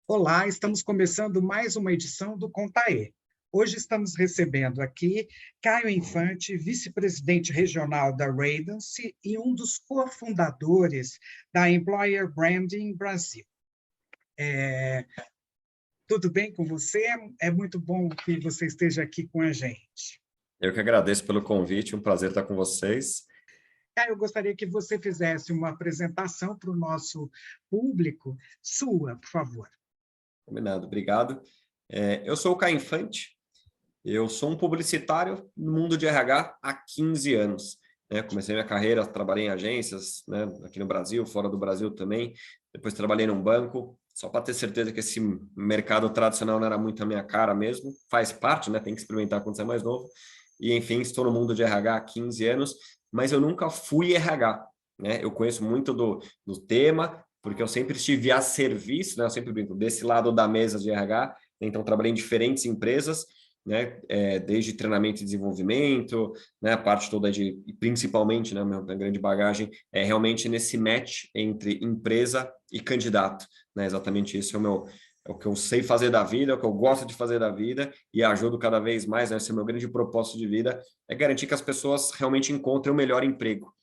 Olá, estamos começando mais uma edição do Contaê. Hoje estamos recebendo aqui Caio Infante, vice-presidente regional da Radiance e um dos cofundadores da Employer Branding Brasil. Tudo bem com você? É muito bom que você esteja aqui com a gente. Eu que agradeço pelo convite, um prazer estar com vocês. Caio, eu gostaria que você fizesse uma apresentação para o nosso público, sua, por favor. Combinado, obrigado. Eu sou o Caio Infante, eu sou um publicitário no mundo de RH há 15 anos. Comecei minha carreira, trabalhei em agências, aqui no Brasil, fora do Brasil também. Depois trabalhei num banco, só para ter certeza que esse mercado tradicional não era muito a minha cara mesmo. Faz parte, tem que experimentar quando você é mais novo. E, enfim, estou no mundo de RH há 15 anos, mas eu nunca fui RH. Eu conheço muito do tema, porque eu sempre estive a serviço, eu sempre brinco, desse lado da mesa de RH, então trabalhei em diferentes empresas, desde treinamento e desenvolvimento, a parte toda principalmente, minha grande bagagem é realmente nesse match entre empresa e candidato, exatamente isso é o que eu sei fazer da vida, é o que eu gosto de fazer da vida e ajudo cada vez mais, esse é o meu grande propósito de vida, é garantir que as pessoas realmente encontrem o melhor emprego,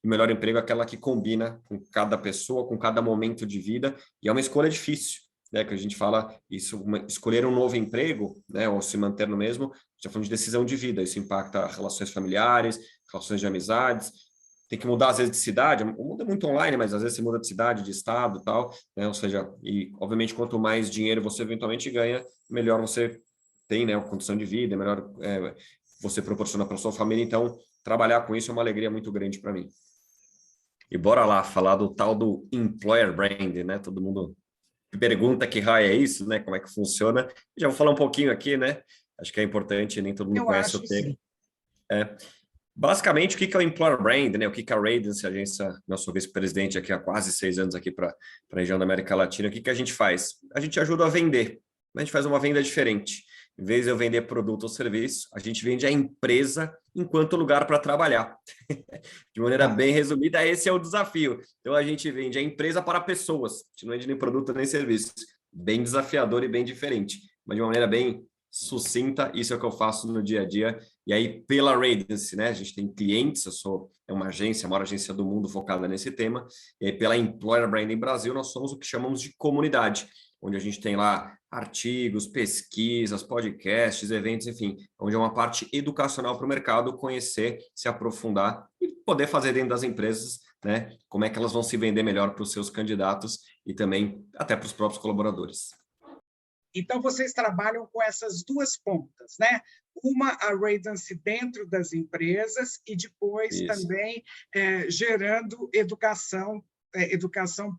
E o melhor emprego é aquela que combina com cada pessoa, com cada momento de vida, e é uma escolha difícil, que a gente fala, escolher um novo emprego, ou se manter no mesmo, já falando de decisão de vida, isso impacta relações familiares, relações de amizades, tem que mudar às vezes de cidade, muda muito online, mas às vezes você muda de cidade, de estado e tal, ou seja, e obviamente quanto mais dinheiro você eventualmente ganha, melhor você tem, a condição de vida, melhor você proporciona para sua família, então trabalhar com isso é uma alegria muito grande para mim. E bora lá falar do tal do Employer Brand, todo mundo pergunta que raio é isso, como é que funciona. Já vou falar um pouquinho aqui, Acho que é importante, nem todo mundo conhece o termo. Basicamente, o que é o Employer Brand, o que é a Radiance, a agência, nosso vice-presidente aqui há quase 6 anos aqui para a região da América Latina, o que a gente faz? A gente ajuda a vender, mas a gente faz uma venda diferente. Em vez de eu vender produto ou serviço, a gente vende a empresa enquanto lugar para trabalhar. De maneira bem resumida, esse é o desafio. Então, a gente vende a empresa para pessoas, a gente não vende nem produto nem serviço. Bem desafiador e bem diferente, mas de uma maneira bem sucinta, isso é o que eu faço no dia a dia. E aí, pela Radiance, a gente tem clientes, é uma agência, a maior agência do mundo focada nesse tema, e aí pela Employer Branding Brasil, nós somos o que chamamos de comunidade, onde a gente tem lá artigos, pesquisas, podcasts, eventos, enfim, onde é uma parte educacional para o mercado conhecer, se aprofundar e poder fazer dentro das empresas, como é que elas vão se vender melhor para os seus candidatos e também até para os próprios colaboradores. Então, vocês trabalham com essas duas pontas, Uma, a Radiance dentro das empresas e depois Isso. Também gerando educação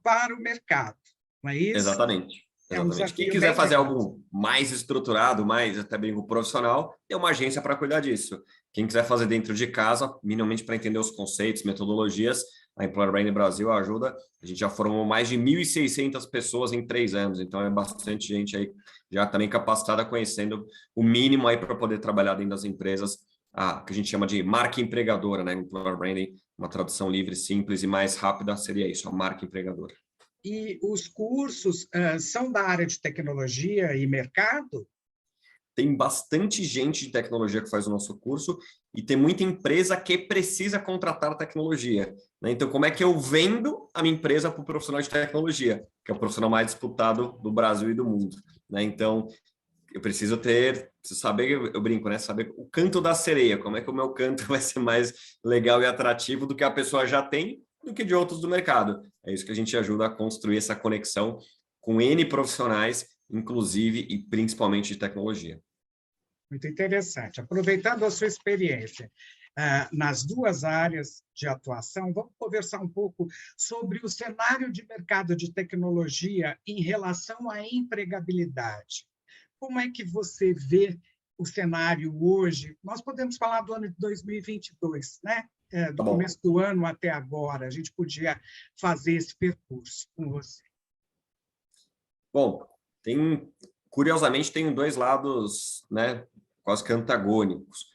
para o mercado, não é isso? Exatamente. É um Exatamente. Quem desafio quiser bem fazer grande. algo mais estruturado, mais até bem profissional, tem uma agência para cuidar disso. Quem quiser fazer dentro de casa, minimamente para entender os conceitos, metodologias, a Employer Brand Brasil ajuda. A gente já formou mais de 1.600 pessoas em 3 anos, então é bastante gente aí já também capacitada, conhecendo o mínimo aí para poder trabalhar dentro das empresas, que a gente chama de marca empregadora, Employer Branding, uma tradução livre, simples e mais rápida seria isso, a marca empregadora. E os cursos são da área de tecnologia e mercado? Tem bastante gente de tecnologia que faz o nosso curso e tem muita empresa que precisa contratar tecnologia. Então, como é que eu vendo a minha empresa para o profissional de tecnologia, que é o profissional mais disputado do Brasil e do mundo? Então, eu preciso saber, eu brinco, saber o canto da sereia, como é que o meu canto vai ser mais legal e atrativo do que a pessoa já tem, do que de outros do mercado. É isso que a gente ajuda a construir essa conexão com N profissionais, inclusive e principalmente de tecnologia. Muito interessante. Aproveitando a sua experiência nas duas áreas de atuação, vamos conversar um pouco sobre o cenário de mercado de tecnologia em relação à empregabilidade. Como é que você vê o cenário hoje? Nós podemos falar do ano de 2022, do começo do ano até agora. A gente podia fazer esse percurso com você. Bom, curiosamente, tem 2 lados, quase que antagônicos.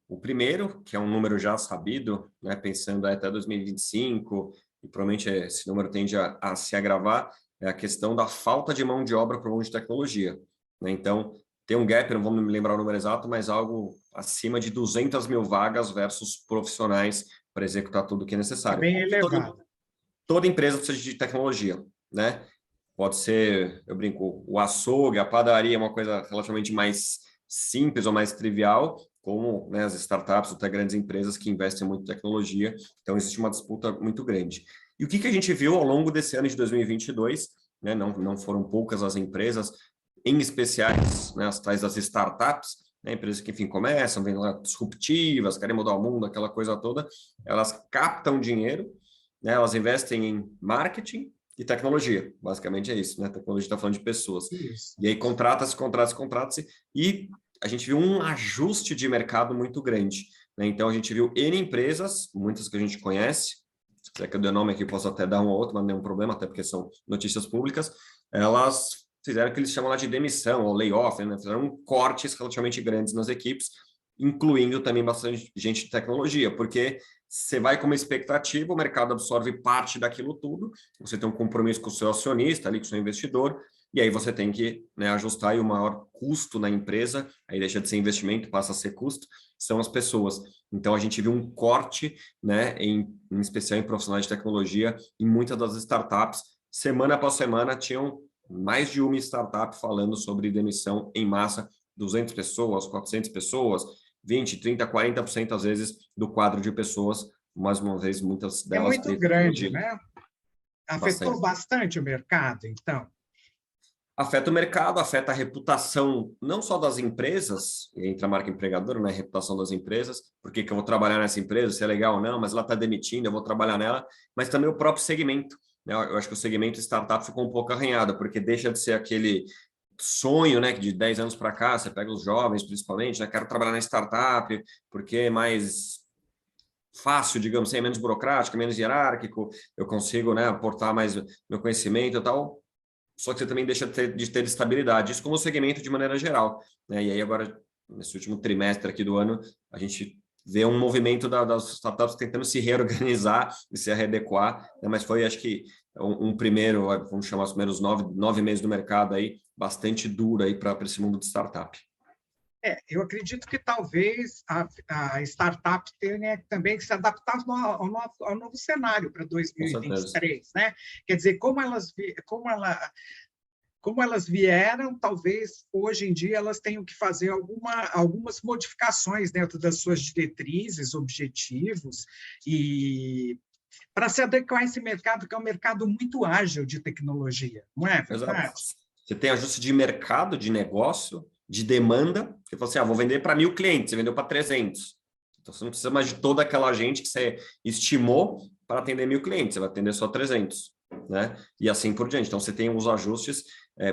O primeiro, que é um número já sabido, pensando até 2025, e provavelmente esse número tende a se agravar, é a questão da falta de mão de obra para o mundo de tecnologia, né? Então, tem um gap, não vou me lembrar o número exato, mas algo acima de 200 mil vagas versus profissionais para executar tudo o que é É necessário. bem Porque elevado. toda empresa precisa de tecnologia, né? Pode ser, eu brinco, o açougue, a padaria é uma coisa relativamente mais simples ou mais trivial, como, né, as startups ou até grandes empresas que investem muito em tecnologia. Então, existe uma disputa muito grande. E o que a gente viu ao longo desse ano de 2022, né? Não foram poucas as empresas, em especiais, né, as tais das startups, né, empresas que, enfim, começam, vêm lá disruptivas, querem mudar o mundo, aquela coisa toda, elas captam dinheiro, né, elas investem em marketing e tecnologia, basicamente é isso, né? A tecnologia está falando de pessoas. Isso. E aí contrata-se, e a gente viu um ajuste de mercado muito grande, né? Então a gente viu N empresas, muitas que a gente conhece, se quiser que eu dê nome aqui, posso até dar um ou outro, mas não tem um problema, até porque são notícias públicas, elas fizeram o que eles chamam lá de demissão ou layoff, né? Fizeram cortes relativamente grandes nas equipes, incluindo também bastante gente de tecnologia, porque você vai com uma expectativa, o mercado absorve parte daquilo tudo, você tem um compromisso com o seu acionista, ali com o seu investidor, e aí você tem que, né, ajustar, e o maior custo na empresa, aí deixa de ser investimento, passa a ser custo, são as pessoas. Então a gente viu um corte, né, em especial em profissionais de tecnologia, em muitas das startups, semana após semana tinham mais de uma startup falando sobre demissão em massa, 200 pessoas, 400 pessoas, 20, 30, 40% às vezes do quadro de pessoas, mais uma vez, muitas É delas muito de grande, tecnologia. né? Afetou Bastante. bastante o mercado, então. Afeta o mercado, afeta a reputação não só das empresas, entra a marca empregadora, né? A reputação das empresas, por que que eu vou trabalhar nessa empresa, se é legal ou não, mas ela está demitindo, eu vou trabalhar nela, mas também o próprio segmento, né? Eu acho que o segmento startup ficou um pouco arranhado, porque deixa de ser aquele sonho, né, que de 10 anos para cá, você pega os jovens principalmente, né, quero trabalhar na startup, porque é mais fácil, digamos assim, é menos burocrático, menos hierárquico, eu consigo, né, aportar mais meu conhecimento e tal, só que você também deixa de ter estabilidade, isso como segmento de maneira geral, né? E aí agora, nesse último trimestre aqui do ano, a gente vê um movimento das startups tentando se reorganizar e se readequar, né? Mas foi, acho que, um primeiro, vamos chamar os primeiros 9 meses do mercado aí, bastante duro aí para esse mundo de startup. Eu acredito que talvez a startup tenha também que se adaptar ao novo cenário para Com certeza. 2023, né? Quer dizer, como elas vieram, talvez hoje em dia elas tenham que fazer algumas modificações dentro das suas diretrizes, objetivos, e para se adequar a esse mercado, que é um mercado muito ágil de tecnologia, não é Exato. verdade? Você tem ajuste de mercado, de negócio, de demanda. Você fala assim, vou vender para 1.000 clientes, você vendeu para 300. Então, você não precisa mais de toda aquela gente que você estimou para atender 1.000 clientes, você vai atender só 300, né? E assim por diante. Então, você tem os ajustes,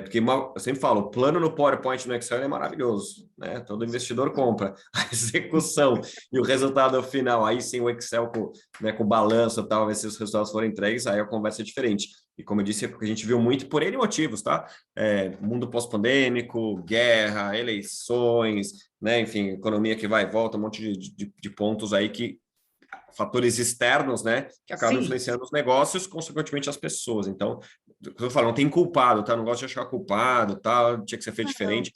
porque eu sempre falo, o plano no PowerPoint no Excel é maravilhoso, né? Todo investidor compra. A execução e o resultado final, aí sem o Excel com balanço e tal, ver se os resultados forem entregues, aí a conversa é diferente. E como eu disse, a gente viu muito por N motivos, tá? Mundo pós-pandêmico, guerra, eleições, né? Enfim, economia que vai e volta, um monte de pontos aí que fatores externos, né, que acabam Sim. influenciando os negócios, consequentemente as pessoas. Então, eu falo, não tem culpado, tá? Não gosto de achar culpado, tá? Tinha que ser feito diferente.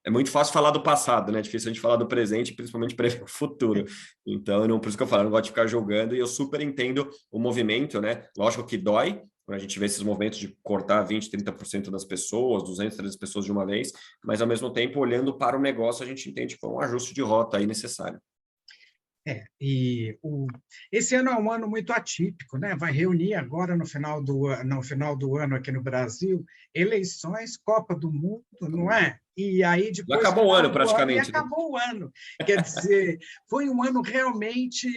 É muito fácil falar do passado, né? É difícil a gente falar do presente, principalmente prever o futuro. Então, não, por isso que eu falo, eu não gosto de ficar julgando, e eu super entendo o movimento, né? Lógico que dói, quando a gente vê esses movimentos de cortar 20, 30% das pessoas, 200, 300 pessoas de uma vez, mas ao mesmo tempo, olhando para o negócio, a gente entende que foi um ajuste de rota aí necessário. Esse ano é um ano muito atípico, né? Vai reunir agora no final do ano aqui no Brasil eleições, Copa do Mundo, não é? E aí Já depois acabou o final ano do ano e praticamente, né? acabou o ano. Quer dizer, foi um ano realmente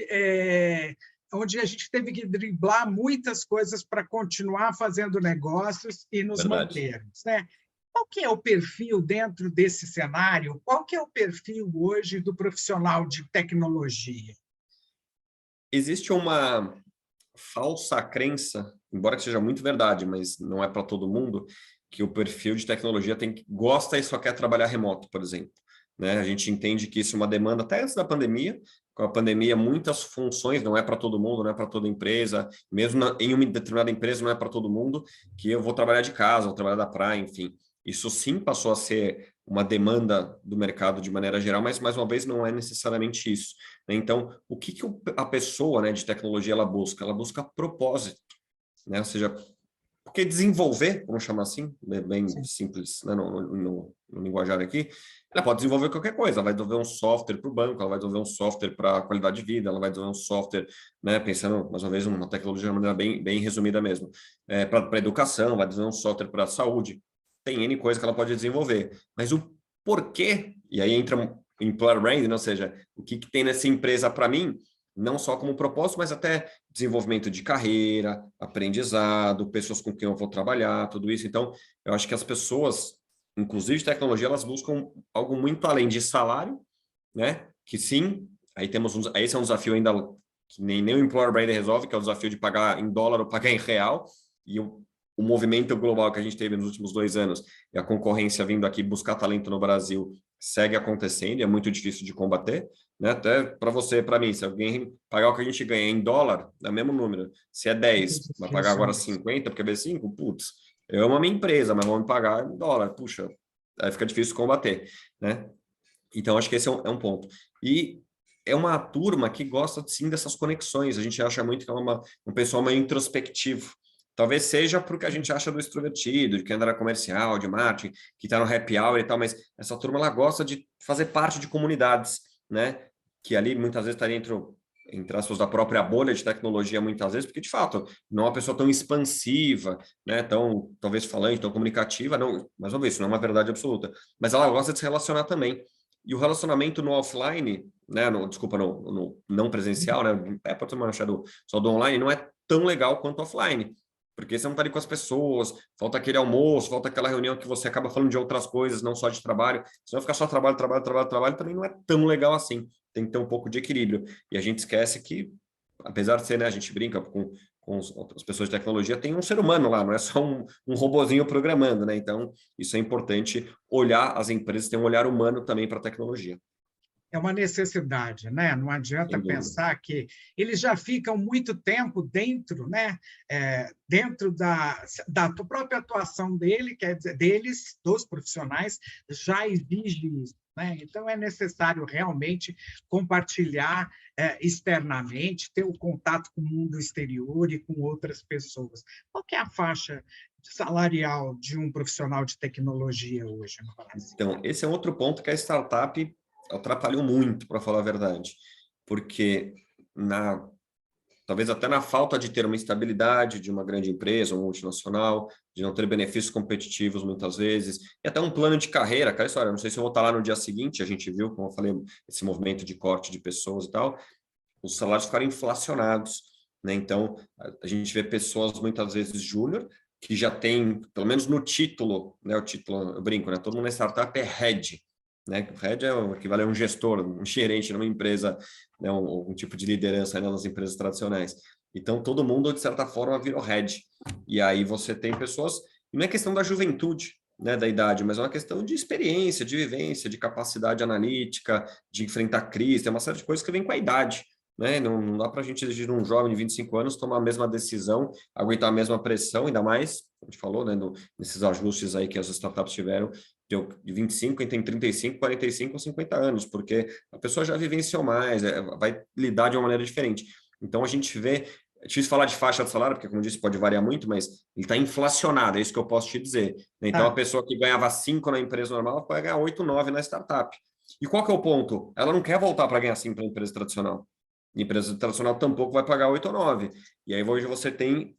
onde a gente teve que driblar muitas coisas para continuar fazendo negócios e nos Verdade. mantermos, né? Qual que é o perfil dentro desse cenário? Qual que é o perfil hoje do profissional de tecnologia? Existe uma falsa crença, embora que seja muito verdade, mas não é para todo mundo, que o perfil de tecnologia gosta e só quer trabalhar remoto, por exemplo. Né? A gente entende que isso é uma demanda até antes da pandemia, com a pandemia, muitas funções, não é para todo mundo, não é para toda empresa, mesmo em uma determinada empresa, não é para todo mundo, que eu vou trabalhar de casa, vou trabalhar da praia, enfim. Isso sim passou a ser uma demanda do mercado de maneira geral, mas, mais uma vez, não é necessariamente isso, né? Então, o que a pessoa, né, de tecnologia ela busca? Ela busca propósito, né? Ou seja, porque desenvolver, vamos chamar assim, bem Sim. simples, né, no linguajar aqui, ela pode desenvolver qualquer coisa, ela vai desenvolver um software para o banco, ela vai desenvolver um software para a qualidade de vida, ela vai desenvolver um software, né, pensando, mais uma vez, uma tecnologia de uma maneira bem resumida mesmo, para a educação, vai desenvolver um software para a saúde, tem N coisa que ela pode desenvolver, mas o porquê, e aí entra um employer branding, ou seja, o que tem nessa empresa para mim, não só como propósito, mas até desenvolvimento de carreira, aprendizado, pessoas com quem eu vou trabalhar, tudo isso. Então, eu acho que as pessoas, inclusive de tecnologia, elas buscam algo muito além de salário, né? Que sim, aí esse é um desafio ainda que nem o Employer Brand resolve, que é o desafio de pagar em dólar ou pagar em real, e o movimento global que a gente teve nos últimos 2 anos e a concorrência vindo aqui buscar talento no Brasil segue acontecendo e é muito difícil de combater, né? Até para você, para mim, se alguém pagar o que a gente ganha em dólar, é o mesmo número. Se é Muito 10, vai pagar difícil agora mesmo. 50, porque é 5, putz, eu amo a minha empresa, mas vão me pagar em dólar. Puxa, aí fica difícil combater, né? Então, acho que esse é um ponto. E é uma turma que gosta, sim, dessas conexões. A gente acha muito que é um pessoal meio introspectivo. Talvez seja porque a gente acha do extrovertido, de quem anda na comercial, de marketing, que está no happy hour e tal, mas essa turma ela gosta de fazer parte de comunidades, né? Que ali muitas vezes está entre aspas, da própria bolha de tecnologia, muitas vezes, porque de fato não é uma pessoa tão expansiva, né? Tão, talvez falante, tão comunicativa, não, mas vamos ver, isso não é uma verdade absoluta. Mas ela gosta de se relacionar também. E o relacionamento no offline, né, desculpa, no não presencial, né, pode ser uma só do online, não é tão legal quanto offline. Porque você não está ali com as pessoas, falta aquele almoço, falta aquela reunião que você acaba falando de outras coisas, não só de trabalho. Se não ficar só trabalho, trabalho, trabalho, trabalho, também não é tão legal assim. Tem que ter um pouco de equilíbrio. E a gente esquece que, apesar de ser, né, a gente brinca com as pessoas de tecnologia, tem um ser humano lá, não é só um robozinho programando, né? Então, isso é importante olhar, as empresas têm um olhar humano também para a tecnologia. É uma necessidade, né? Não adianta Sem dúvida. pensar que eles já ficam muito tempo dentro, né? Dentro da própria atuação dele, quer dizer, deles, dos profissionais, já exige isso. Né? Então, é necessário realmente compartilhar externamente, ter o contato com o mundo exterior e com outras pessoas. Qual que é a faixa salarial de um profissional de tecnologia hoje no Brasil? Então, esse é outro ponto que a startup atrapalhou muito, para falar a verdade, porque talvez até na falta de ter uma estabilidade de uma grande empresa, uma multinacional, de não ter benefícios competitivos muitas vezes, e até um plano de carreira, aquela história, não sei se eu vou estar lá no dia seguinte, a gente viu, como eu falei, esse movimento de corte de pessoas e tal, os salários ficaram inflacionados, né? Então, a gente vê pessoas muitas vezes júnior, que já tem, pelo menos no título, né? O título, eu brinco, né? Todo mundo na startup é head, né? O head é o equivalente a um gestor, um gerente numa empresa, né? Um tipo de liderança, né? Nas empresas tradicionais. Então, todo mundo, de certa forma, virou head. E aí você tem pessoas, e não é questão da juventude, né, da idade, mas é uma questão de experiência, de vivência, de capacidade analítica, de enfrentar crise, tem uma série de coisas que vem com a idade, né? Não dá para a gente exigir de um jovem de 25 anos tomar a mesma decisão, aguentar a mesma pressão, ainda mais, a gente falou, né, nesses ajustes aí que as startups tiveram, de 25, quem tem 35, 45 ou 50 anos, porque a pessoa já vivenciou mais, vai lidar de uma maneira diferente. Então, a gente vê, é difícil falar de faixa de salário, porque, como eu disse, pode variar muito, mas ele está inflacionado, é isso que eu posso te dizer. Então, a Tá. pessoa que ganhava 5 na empresa normal vai ganhar 8, 9 na startup. E qual que é o ponto? Ela não quer voltar para ganhar 5 para a empresa tradicional. A empresa tradicional tampouco vai pagar 8 ou 9. E aí hoje você tem,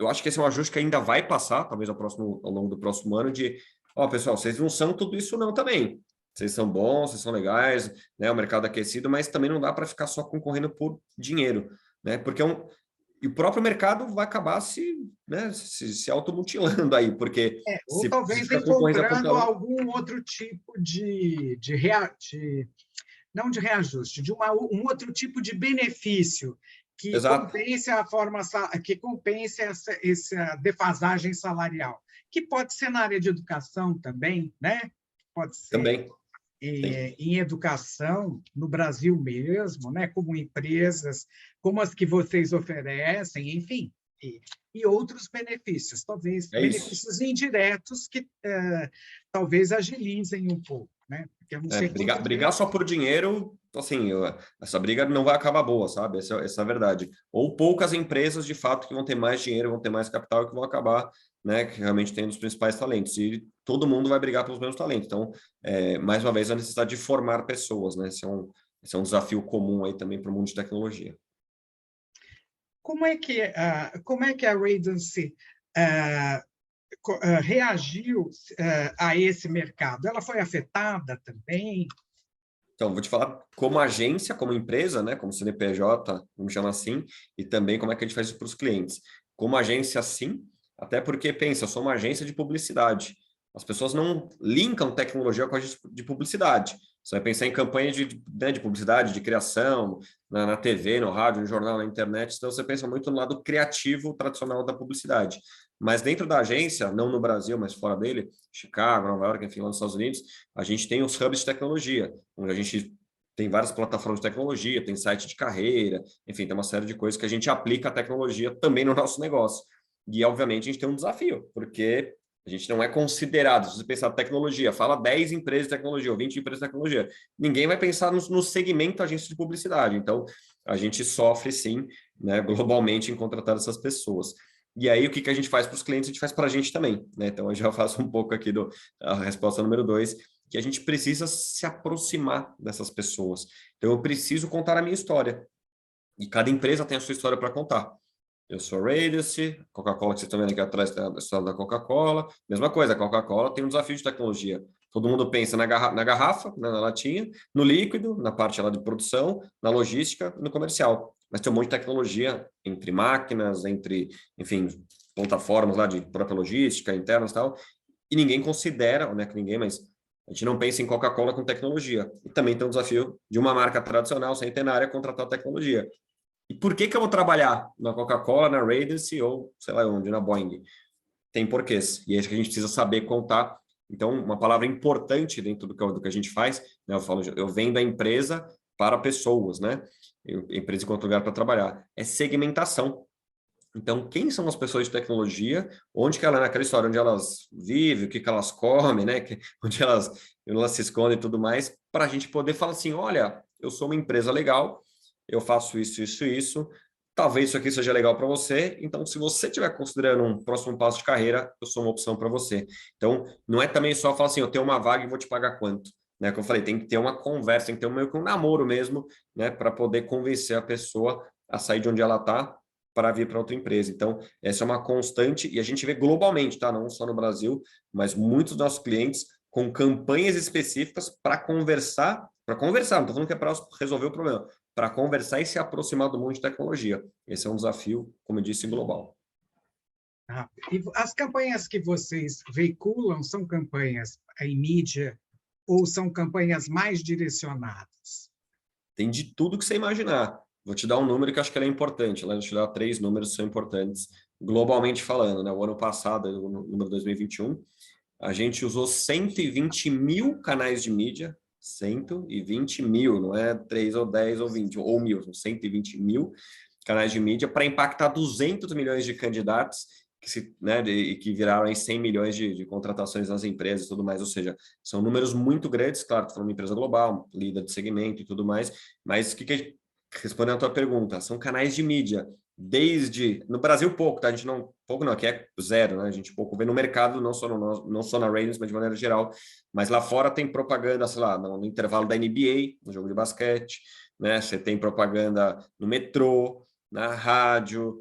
eu acho que esse é um ajuste que ainda vai passar, talvez ao longo do próximo ano, de, ó, pessoal, vocês não são tudo isso não também. Vocês são bons, vocês são legais, né? O mercado é aquecido, mas também não dá para ficar só concorrendo por dinheiro, né? Porque e o próprio mercado vai acabar né, se automutilando aí, porque Ou se talvez ficar concorrência por encontrando talento. algum outro tipo não de reajuste, de um outro tipo de benefício que Exato, compense a forma, que compense essa defasagem salarial, que pode ser na área de educação também, né? Pode ser. também. Sim. em educação no Brasil mesmo, né? Como empresas, como as que vocês oferecem, enfim, e outros benefícios, talvez É isso. benefícios indiretos que talvez agilizem um pouco, né? Porque eu não sei quanto Brigar tempo. só por dinheiro, assim, essa briga não vai acabar boa, sabe? Essa é a verdade. Ou poucas empresas, de fato, que vão ter mais dinheiro, vão ter mais capital e que vão acabar, né, que realmente tendo os principais talentos. E todo mundo vai brigar pelos mesmos talentos. Então, mais uma vez, a necessidade de formar pessoas, né? Esse é um desafio comum aí também para o mundo de tecnologia. Como é que a Radiance ah, reagiu a esse mercado? Ela foi afetada também? Então, vou te falar como agência, como empresa, né, como CNPJ, vamos chamar assim, e também como é que a gente faz isso para os clientes. Como agência, sim, até porque, pensa, eu sou uma agência de publicidade. As pessoas não linkam tecnologia com a agência de publicidade. Você vai pensar em campanhas de publicidade, de criação, na TV, no rádio, no jornal, na internet. Então, você pensa muito no lado criativo tradicional da publicidade. Mas dentro da agência, não no Brasil, mas fora dele, Chicago, Nova York, enfim, lá nos Estados Unidos, a gente tem os hubs de tecnologia, onde a gente tem várias plataformas de tecnologia, tem site de carreira, enfim, tem uma série de coisas que a gente aplica a tecnologia também no nosso negócio. E, obviamente, a gente tem um desafio, porque a gente não é considerado, se você pensar tecnologia, fala 10 empresas de tecnologia ou 20 empresas de tecnologia, ninguém vai pensar no segmento agência de publicidade. Então, a gente sofre, sim, né, globalmente em contratar essas pessoas. E aí, o que a gente faz para os clientes, a gente faz para a gente também, né? Então, eu já faço um pouco aqui a resposta número 2, que a gente precisa se aproximar dessas pessoas. Então, eu preciso contar a minha história. E cada empresa tem a sua história para contar. Eu sou a Radiance, Coca-Cola, que vocês estão vendo aqui atrás, tem a história da Coca-Cola. Mesma coisa, a Coca-Cola tem um desafio de tecnologia. Todo mundo pensa na garrafa, né, na latinha, no líquido, na parte lá de produção, na logística e no comercial. Mas tem um monte de tecnologia entre máquinas, entre, enfim, plataformas lá de própria logística, internas e tal. E ninguém considera, não é que ninguém, mas a gente não pensa em Coca-Cola com tecnologia. E também tem um desafio de uma marca tradicional, centenária, contratar tecnologia. E por que eu vou trabalhar na Coca-Cola, na Radiance ou sei lá onde, na Boeing? Tem porquês. E é isso que a gente precisa saber contar. Então, uma palavra importante dentro do que a gente faz, né? Eu falo, eu vendo a empresa para pessoas, né? Empresa enquanto lugar para trabalhar. É segmentação. Então, quem são as pessoas de tecnologia? Onde que ela, naquela história, onde elas vivem, o que elas comem, né? Onde elas se escondem e tudo mais, para a gente poder falar assim, olha, eu sou uma empresa legal, eu faço isso, isso, isso. Talvez isso aqui seja legal para você. Então, se você estiver considerando um próximo passo de carreira, eu sou uma opção para você. Então, não é também só falar assim, eu tenho uma vaga e vou te pagar quanto. Né? Como eu falei, tem que ter uma conversa, tem que ter meio que um namoro mesmo, né? Para poder convencer a pessoa a sair de onde ela está para vir para outra empresa. Então, essa é uma constante e a gente vê globalmente, tá? Não só no Brasil, mas muitos dos nossos clientes com campanhas específicas para conversar, não estou falando que é para resolver o problema, para conversar e se aproximar do mundo de tecnologia. Esse é um desafio, como eu disse, global. E as campanhas que vocês veiculam são campanhas em mídia ou são campanhas mais direcionadas? Tem de tudo que você imaginar. Vou te dar um número que acho que é importante. Lá, vou te dar 3 números que são importantes, globalmente falando. Né? O ano passado, o número 2021, a gente usou 120 mil canais de mídia, 120 mil, não é 3 ou 10 ou 20, ou mil, são 120 mil canais de mídia para impactar 200 milhões de candidatos e que viraram aí 100 milhões de contratações nas empresas e tudo mais, ou seja, são números muito grandes, claro, estou falando de uma empresa global, líder de segmento e tudo mais, mas respondendo a tua pergunta, são canais de mídia, no Brasil pouco, tá? A gente não, pouco não, aqui é zero, né? A gente pouco vê no mercado, não só na Ravens, mas de maneira geral, mas lá fora tem propaganda, sei lá, no intervalo da NBA, no jogo de basquete, né? Você tem propaganda no metrô, na rádio,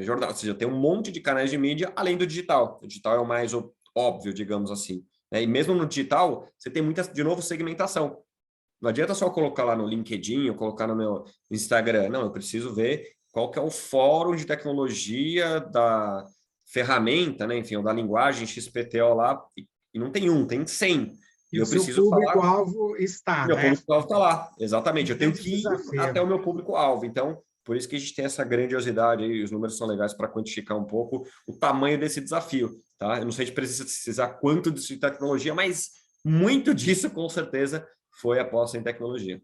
jornal, ou seja, tem um monte de canais de mídia além do digital. O digital é o mais óbvio, digamos assim. Né? E mesmo no digital, você tem muita, de novo, segmentação. Não adianta só colocar lá no LinkedIn ou colocar no meu Instagram. Não, eu preciso ver qual que é o fórum de tecnologia da ferramenta, né? Enfim, ou da linguagem XPTO lá, e não tem um, tem 100. E E o eu seu preciso falar, público-alvo está, meu né? público-alvo está lá. Exatamente, Um eu tenho grande que ir desafio. até o meu público-alvo. Então, por isso que a gente tem essa grandiosidade aí, os números são legais para quantificar um pouco o tamanho desse desafio, tá? Eu não sei se precisa quanto de tecnologia, mas muito disso, com certeza, foi aposta em tecnologia.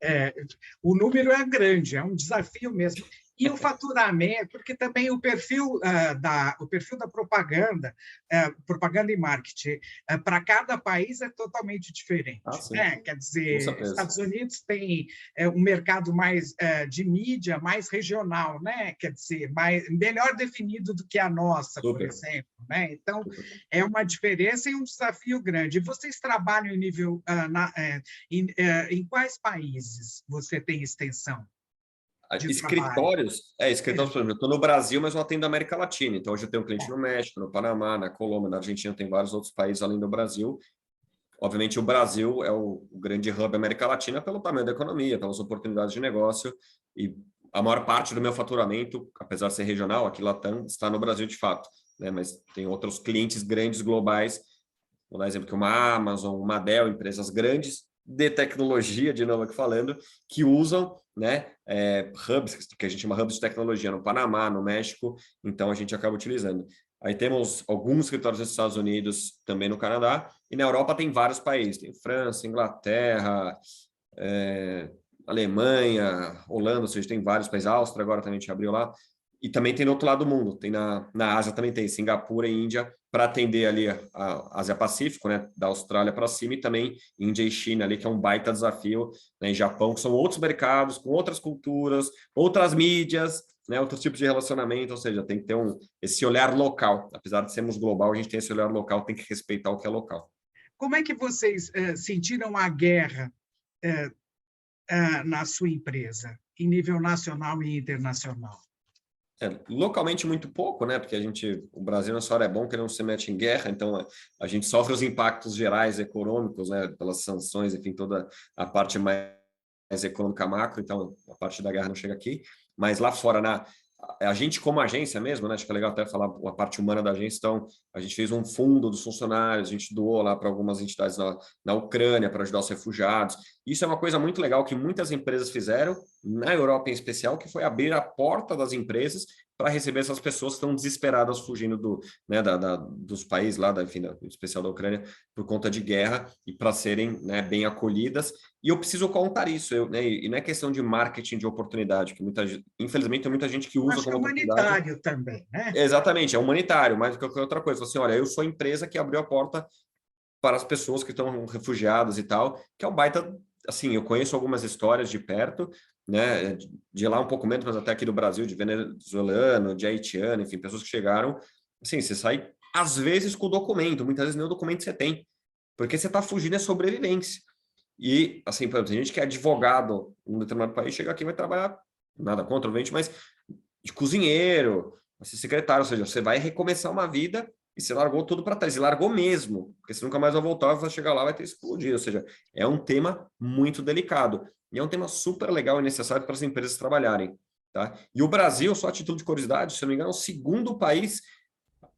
É, o número é grande, é um desafio mesmo. E o faturamento, porque também o perfil da propaganda, propaganda e marketing, para cada país é totalmente diferente. Ah, sim, Né? Quer com dizer, certeza. Estados Unidos tem um mercado mais de mídia, mais regional, né? Quer dizer, melhor definido do que a nossa, por Super, exemplo. Né? Então, super. é uma diferença e um desafio grande. Vocês trabalham em nível em quais países você tem extensão de trabalho? Escritórios, por exemplo, eu estou no Brasil, mas eu atendo a América Latina. Então, hoje eu tenho um cliente no México, no Panamá, na Colômbia, na Argentina, tem vários outros países além do Brasil. Obviamente, o Brasil é o grande hub da América Latina pelo tamanho da economia, pelas oportunidades de negócio, e a maior parte do meu faturamento, apesar de ser regional, aqui Latam, está no Brasil de fato, né? Mas tem outros clientes grandes globais, vou dar exemplo que uma Amazon, uma Dell, empresas grandes de tecnologia, de novo aqui falando, que usam, né, hubs, que a gente chama hubs de tecnologia no Panamá, no México, então a gente acaba utilizando. Aí temos alguns escritórios nos Estados Unidos, também no Canadá, e na Europa tem vários países, tem França, Inglaterra, Alemanha, Holanda, ou seja, tem vários países, Áustria agora também a gente abriu lá, e também tem no outro lado do mundo, tem na Ásia também tem Singapura e Índia, para atender ali a Ásia Pacífico, né, da Austrália para cima, e também Índia e China ali, que é um baita desafio, né, em Japão, que são outros mercados, com outras culturas, outras mídias, né, outros tipos de relacionamento, ou seja, tem que ter esse olhar local. Apesar de sermos global, a gente tem esse olhar local, tem que respeitar o que é local. Como é que vocês sentiram a guerra na sua empresa, em nível nacional e internacional? Localmente muito pouco, né? Porque o Brasil nessa hora é bom que não se mete em guerra, então a gente sofre os impactos gerais econômicos, né? Pelas sanções, enfim, toda a parte mais econômica macro, então a parte da guerra não chega aqui. Mas lá fora, a gente como agência mesmo, né? Acho que é legal até falar a parte humana da agência, então a gente fez um fundo dos funcionários, a gente doou lá para algumas entidades na Ucrânia para ajudar os refugiados. Isso é uma coisa muito legal que muitas empresas fizeram, na Europa em especial, que foi abrir a porta das empresas para receber essas pessoas que estão desesperadas fugindo dos países lá, enfim, em especial da Ucrânia, por conta de guerra, e para serem, né, bem acolhidas. E eu preciso contar isso, né, e não é questão de marketing de oportunidade, que infelizmente tem muita gente que usa Acho que é como oportunidade. humanitário também, né? Exatamente, é humanitário, mais do que qualquer outra coisa. Assim, olha, eu sou a empresa que abriu a porta para as pessoas que estão refugiadas e tal, que é um baita, assim, eu conheço algumas histórias de perto, né, de lá um pouco menos, mas até aqui do Brasil, de venezuelano, de haitiano, enfim, pessoas que chegaram, assim, você sai às vezes com o documento, muitas vezes nem o documento você tem, porque você está fugindo é sobrevivência. E, assim, por exemplo, tem gente que é advogado em um determinado país, chega aqui e vai trabalhar, nada contra o mas de cozinheiro, vai ser secretário, ou seja, você vai recomeçar uma vida e você largou tudo para trás, e largou mesmo, porque você nunca mais vai voltar, vai chegar lá, vai ter explodido, ou seja, é um tema muito delicado, e é um tema super legal e necessário para as empresas trabalharem, tá? E o Brasil, só a título de curiosidade, se não me engano, é o segundo país,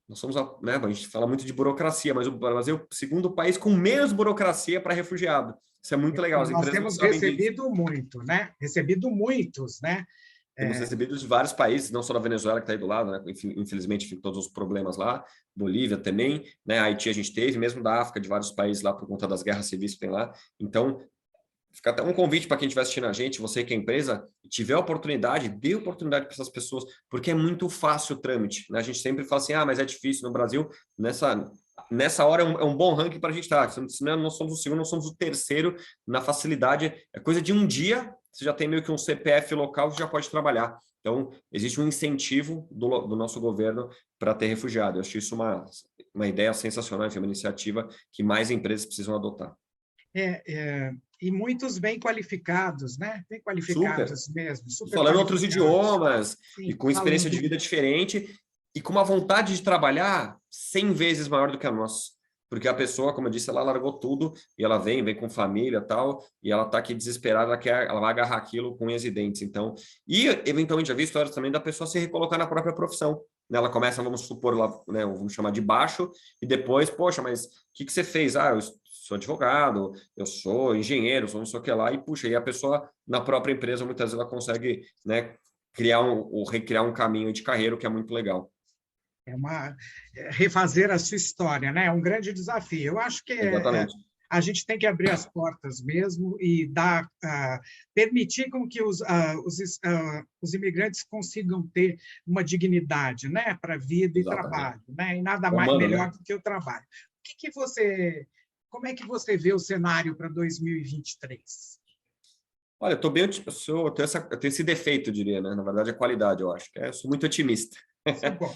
nós somos, né, a gente fala muito de burocracia, mas o Brasil é o segundo país com menos burocracia para refugiado. Isso é muito legal, as Nós empresas não temos sabem disso. recebido muito, né? Recebido muitos, né? Temos recebido de vários países, não só da Venezuela, que está aí do lado, né? Infelizmente, fica todos os problemas lá. Bolívia também, né? Haiti a gente teve, mesmo da África, de vários países lá, por conta das guerras civis que tem lá. Então, fica até um convite para quem estiver assistindo a gente, você que é empresa, tiver oportunidade, dê oportunidade para essas pessoas, porque é muito fácil o trâmite, né? A gente sempre fala assim, mas é difícil no Brasil. Nessa hora é um bom ranking para a gente estar. Senão nós somos o segundo, nós somos o terceiro na facilidade. É coisa de um dia, você já tem meio que um CPF local que já pode trabalhar. Então, existe um incentivo do nosso governo para ter refugiado. Eu acho isso uma ideia sensacional, uma iniciativa que mais empresas precisam adotar. E muitos bem qualificados, né? Bem Super. qualificados mesmo, super Falando outros qualificados. idiomas e Sim, com experiência de falando. vida diferente e com uma vontade de trabalhar 100 vezes maior do que a nossa. Porque a pessoa, como eu disse, ela largou tudo e ela vem com família e tal, e ela está aqui desesperada, ela vai agarrar aquilo com unhas e dentes. Então, e eventualmente já vi histórias também da pessoa se recolocar na própria profissão. Ela começa, vamos supor, lá, né, vamos chamar de baixo, e depois, poxa, mas o que você fez? Eu sou advogado, eu sou engenheiro, sou não sei o que lá, e puxa, e a pessoa na própria empresa muitas vezes ela consegue, né, criar ou recriar um caminho de carreira que é muito legal. Refazer a sua história, né? É um grande desafio. Eu acho que Exatamente. a gente tem que abrir as portas mesmo e permitir com que os imigrantes consigam ter uma dignidade, né, para vida e Exatamente. trabalho, né? E nada É mais, humano, melhor né? do que o trabalho. Como é que você vê o cenário para 2023? Olha, eu tô bem, eu tenho esse defeito, eu diria, né? Na verdade, a qualidade, eu acho. Eu sou muito otimista. Isso é bom.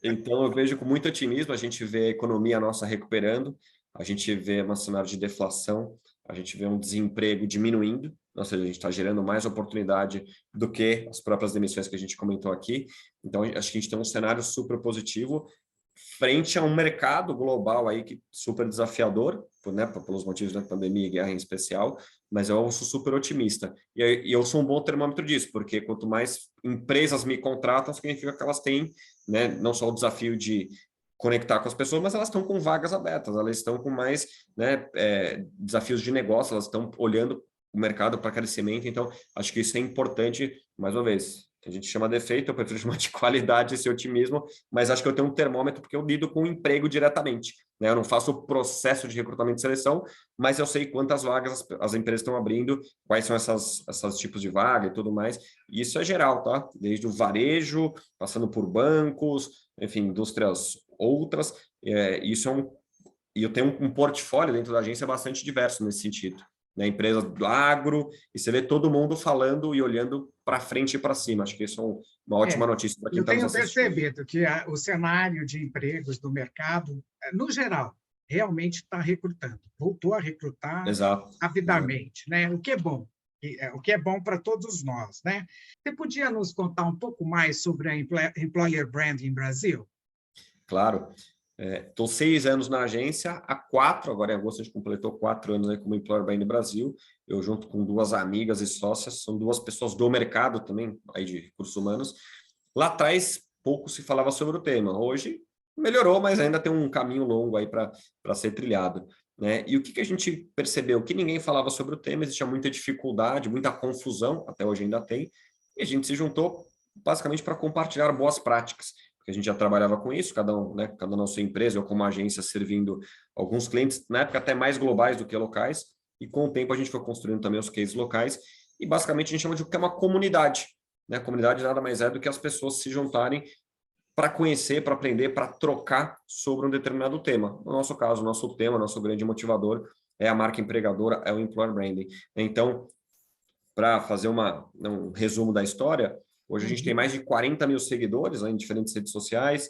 Então, eu vejo com muito otimismo, a gente vê a economia nossa recuperando, a gente vê um cenário de deflação, a gente vê um desemprego diminuindo, ou seja, a gente está gerando mais oportunidade do que as próprias demissões que a gente comentou aqui. Então, acho que a gente tem um cenário super positivo frente a um mercado global aí que super desafiador, pelos motivos da pandemia e guerra em especial, mas eu sou super otimista. E eu sou um bom termômetro disso, porque quanto mais empresas me contratam, significa que elas têm, né, não só o desafio de conectar com as pessoas, mas elas estão com vagas abertas, elas estão com mais, né, desafios de negócio, elas estão olhando o mercado para crescimento, então acho que isso é importante, mais uma vez, a gente chama defeito, eu prefiro chamar de qualidade esse otimismo, mas acho que eu tenho um termômetro porque eu lido com o emprego diretamente, né? Eu não faço o processo de recrutamento e seleção, mas eu sei quantas vagas as empresas estão abrindo, quais são essas tipos de vaga e tudo mais, e isso é geral, tá? Desde o varejo, passando por bancos, enfim, indústrias outras, isso é e eu tenho um portfólio dentro da agência bastante diverso nesse sentido, né? Empresas do agro, e você vê todo mundo falando e olhando para frente e para cima. Acho que isso é uma ótima É, notícia para quem eu está nos tenho assistindo. percebido que o cenário de empregos do mercado, no geral, realmente está recrutando. Voltou a recrutar Exato, exato. rapidamente, né? O que é bom. O que é bom para todos nós, né? Você podia nos contar um pouco mais sobre a Employer Branding Brasil? Claro. Estou 6 anos na agência, há 4, agora em agosto a gente completou 4 anos aí como Employer Brand Brasil. Eu junto com 2 amigas e sócias, são 2 pessoas do mercado também, aí de recursos humanos. Lá atrás, pouco se falava sobre o tema. Hoje melhorou, mas ainda tem um caminho longo aí para ser trilhado. Né? E o que a gente percebeu? Que ninguém falava sobre o tema, existia muita dificuldade, muita confusão, até hoje ainda tem, e a gente se juntou basicamente para compartilhar boas práticas, porque a gente já trabalhava com isso, cada um, né, cada um na sua empresa ou como agência servindo alguns clientes, na época até mais globais do que locais, e com o tempo a gente foi construindo também os cases locais, e basicamente a gente chama de o que é uma comunidade. Né? A comunidade nada mais é do que as pessoas se juntarem para conhecer, para aprender, para trocar sobre um determinado tema. No nosso caso, o nosso tema, nosso grande motivador é a marca empregadora, é o Employer Branding. Então, para fazer um resumo da história, hoje a gente tem Uhum. mais de 40 mil seguidores, né, em diferentes redes sociais,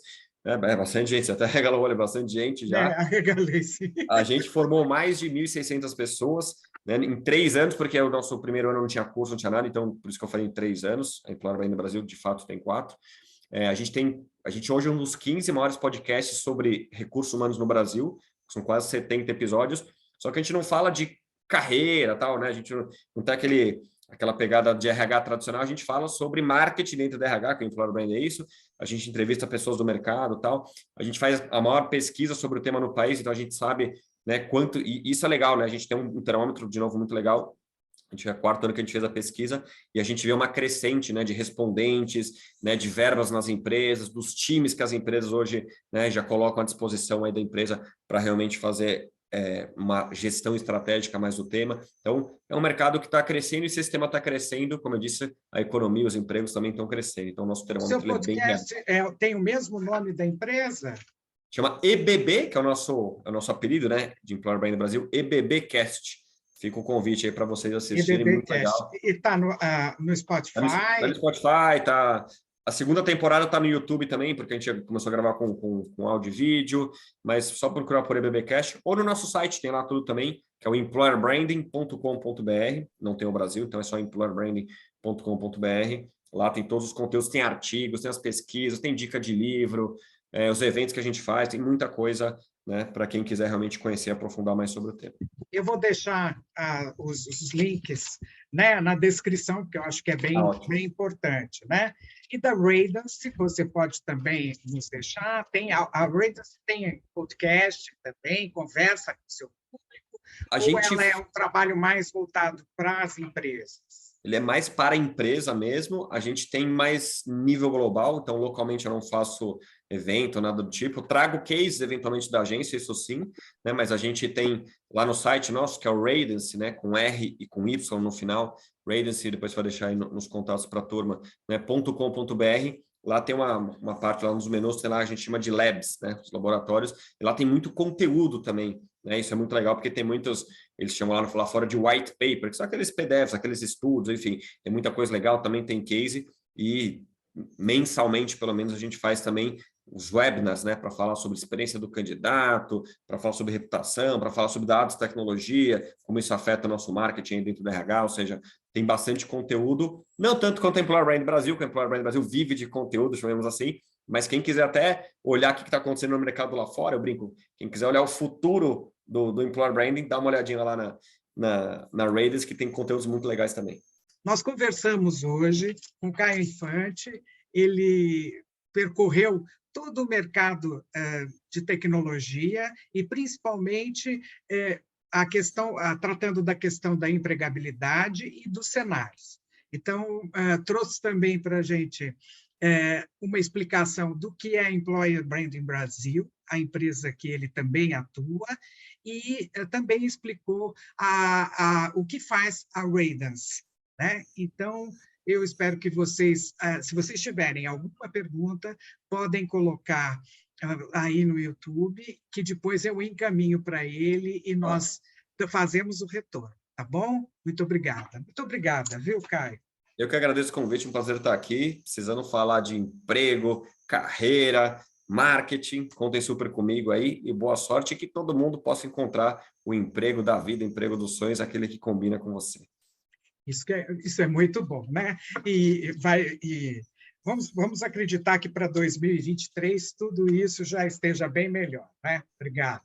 bastante gente, você até regalou o olho, bastante gente já. Arregalei, sim. A gente formou mais de 1.600 pessoas, né, em 3 anos, porque o nosso primeiro ano não tinha curso, não tinha nada, então por isso que eu falei em 3 anos, a Employer Branding no Brasil, de fato, tem 4. A gente hoje é um dos 15 maiores podcasts sobre recursos humanos no Brasil, são quase 70 episódios, só que a gente não fala de carreira, tal, né? A gente não tem aquela pegada de RH tradicional, a gente fala sobre marketing dentro do RH, que o Employer Brand é isso, a gente entrevista pessoas do mercado, tal, a gente faz a maior pesquisa sobre o tema no país, então a gente sabe, né, quanto, e isso é legal, né? A gente tem um termômetro, de novo, muito legal. A gente é o 4º ano que a gente fez a pesquisa e a gente vê uma crescente, né, de respondentes, né, de verbas nas empresas, dos times que as empresas hoje, né, já colocam à disposição aí da empresa para realmente fazer uma gestão estratégica mais do tema. Então, é um mercado que está crescendo e o sistema está crescendo, como eu disse, a economia, os empregos também estão crescendo. Então, o nosso O seu termômetro é bem real. podcast tem o mesmo nome da empresa? Chama EBB, que é o nosso apelido, né, de Employer Brand Brasil, EBBcast. Fica o convite aí para vocês assistirem, muito EBBcast. legal. E está no Tá no Spotify? Spotify, tá. A segunda temporada tá no YouTube também, porque a gente começou a gravar com áudio e vídeo, mas só procurar por EBBcast, ou no nosso site, tem lá tudo também, que é o employerbranding.com.br, não tem o Brasil, então é só employerbranding.com.br. Lá tem todos os conteúdos, tem artigos, tem as pesquisas, tem dica de livro, os eventos que a gente faz, tem muita coisa, né, para quem quiser realmente conhecer e aprofundar mais sobre o tema. Eu vou deixar os links, né, na descrição, porque eu acho que é bem importante. Né? E da Radiance, você pode também nos deixar. A Radiance tem podcast também, conversa com o seu público, A ou gente ela é um trabalho mais voltado para as empresas? ele é mais para a empresa mesmo, a gente tem mais nível global, então localmente eu não faço evento, nada do tipo, trago cases eventualmente da agência, isso sim, né? Mas a gente tem lá no site nosso, que é o Radiance, né? Com R e com Y no final, Radiance, depois vai deixar aí nos contatos para a turma, né? .com.br. Lá tem uma parte lá nos menus, tem lá, a gente chama de labs, né? Os laboratórios, e lá tem muito conteúdo também, né? Isso é muito legal, porque tem muitos, eles chamam lá fora de white paper, que são aqueles PDFs, aqueles estudos, enfim, tem muita coisa legal, também tem case, e mensalmente, pelo menos, a gente faz também os webinars, né, para falar sobre a experiência do candidato, para falar sobre reputação, para falar sobre dados, tecnologia, como isso afeta o nosso marketing dentro do RH, ou seja, tem bastante conteúdo, não tanto quanto a Employer Brand Brasil, que a Employer Brand Brasil vive de conteúdo, chamemos assim, mas quem quiser até olhar o que está acontecendo no mercado lá fora, eu brinco, quem quiser olhar o futuro do Employer Branding, dá uma olhadinha lá na Radiance, que tem conteúdos muito legais também. Nós conversamos hoje com o Caio Infante, ele percorreu todo o mercado de tecnologia e, principalmente, tratando da questão da empregabilidade e dos cenários. Então, trouxe também para a gente uma explicação do que é Employer Branding Brasil, a empresa que ele também atua, e também explicou o que faz a Radiance, né? Então, eu espero que vocês, se vocês tiverem alguma pergunta, podem colocar aí no YouTube, que depois eu encaminho para ele e nós fazemos o retorno, tá bom? Muito obrigada. Muito obrigada, viu, Caio? Eu que agradeço o convite, um prazer estar aqui, precisando falar de emprego, carreira, marketing, contem super comigo aí e boa sorte e que todo mundo possa encontrar o emprego da vida, o emprego dos sonhos, aquele que combina com você. Isso é muito bom, né? Vamos acreditar que para 2023 tudo isso já esteja bem melhor, né? Obrigado.